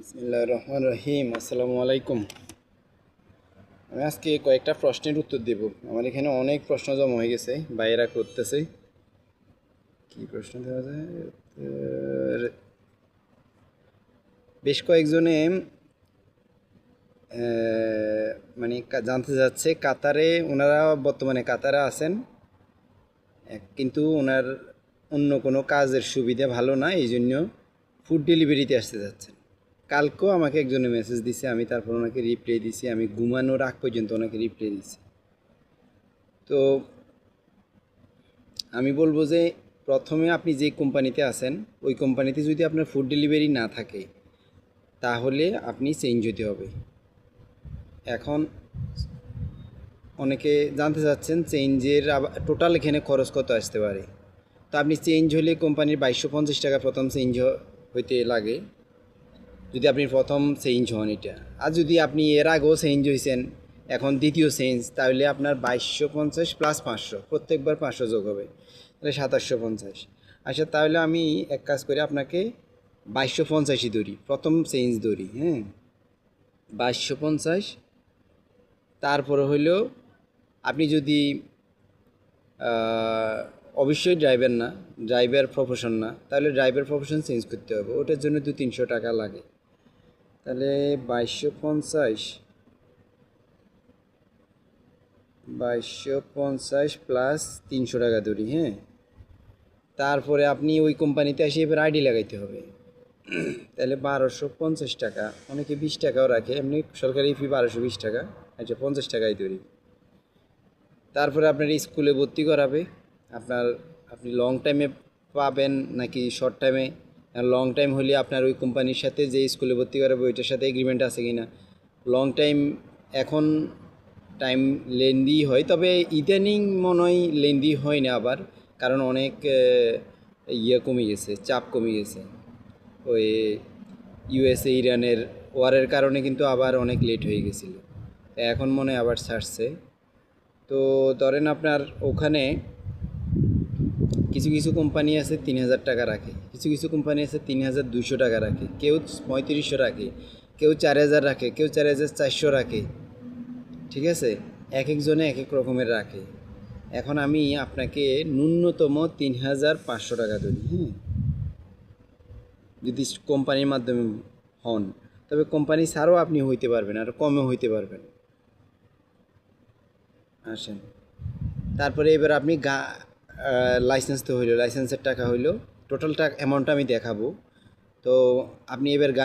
বিসমিল্লাহির রহমানির রহিম। আসসালামু আলাইকুম। আমি আজকে কয়েকটা প্রশ্নের উত্তর দেব। আমার এখানে অনেক প্রশ্ন জমা হয়ে গেছে, ভাইয়েরা করতেছে। কি প্রশ্ন দেওয়া যায়? বেশ কয়েকজনে মানে জানতে যাচ্ছে কাতারে, ওনারা বর্তমানে কাতারে আছেন, কিন্তু ওনার অন্য কোনো কাজের সুবিধা ভালো না, এই জন্য ফুড ডেলিভারিতে আসতে যাচ্ছেন। কালকেও আমাকে একজনে মেসেজ দিছে, আমি তারপর ওনাকে রিপ্লাই দিছি। আমি ঘুমানোর আগ পর্যন্ত ওনাকে রিপ্লাই দিছি। তো আমি বলবো যে প্রথমে আপনি যে কোম্পানিতে আছেন ওই কোম্পানিতে যদি আপনার ফুড ডেলিভারি না থাকে তাহলে আপনি চেঞ্জ হতে হবে। এখন অনেকে জানতে চাচ্ছেন চেঞ্জের টোটাল এখানে খরচ কত আসতে পারে। তো আপনি চেঞ্জ হলে কোম্পানির 2250 টাকা প্রথম চেঞ্জ হইতে লাগে, যদি আপনি প্রথম চেঞ্জ হন এটা। আর যদি আপনি এর আগেও চেঞ্জ হয়েছেন, এখন দ্বিতীয় চেঞ্জ, তাহলে আপনার 2250 প্লাস 500, প্রত্যেকবার 500 যোগ হবে, তাহলে 2750। আচ্ছা, তাহলে আমি এক কাজ করে আপনাকে 2250ই ধরি, প্রথম চেঞ্জ ধরি। হ্যাঁ, 2250। তারপরে হইলেও আপনি যদি অবশ্যই ড্রাইভার না, ড্রাইভার প্রফেশন না, তাহলে ড্রাইভার প্রফেশন চেঞ্জ করতে হবে, ওটার জন্য 200-300 টাকা লাগে। তাহলে 2250 প্লাস 300 টাকা ধরি। হ্যাঁ, তারপরে আপনি ওই কোম্পানিতে এসে এবার আইডি লাগাইতে হবে। তাহলে 1250 টাকা, অনেকে 20 টাকাও রাখে, এমনি সরকারি ফি 1220 টাকা। আচ্ছা, 50 টাকাই ধরি। তারপরে আপনার স্কুলে ভর্তি করাবে। আপনি লং টাইমে পাবেন নাকি শর্ট টাইমে? লং টাইম হলে আপনার ওই কোম্পানির সাথে যে স্কুলে ভর্তি করাবে ওইটার সাথে এগ্রিমেন্ট আছে কি না। লং টাইম এখন টাইম লেন্দি হয়, তবে ইদানিং মনে হয় লেন্দি হয় না আবার, কারণ অনেক কমে গেছে, চাপ কমে গেছে। ওই ইউএসএ ইরানের ওয়ারের কারণে কিন্তু আবার অনেক লেট হয়ে গেছিলো, এখন মনে হয় আবার ছাড়ছে। তো ধরেন আপনার ওখানে কিছু কিছু কোম্পানি আছে 3000 টাকা রাখে, কিছু কিছু কোম্পানি আছে 3200 টাকা রাখে, কেউ 3500 রাখে, কেউ 4000 রাখে, কেউ 4400 রাখে। ঠিক আছে, এক একজনে এক এক রকমের রাখে। এখন আমি আপনাকে ন্যূনতম 3500 টাকা ধরি। হ্যাঁ, যদি কোম্পানির মাধ্যমে হন, তবে কোম্পানি ছাড়াও আপনি হইতে পারবেন, আর কমে হইতে পারবেন। আসেন, তারপরে এবার আপনি লাইসেন্স তো হইলো, লাইসেন্সের টাকা হইলো, টোটাল টাকা অ্যামাউন্টটা আমি দেখাবো। তো আপনি এবার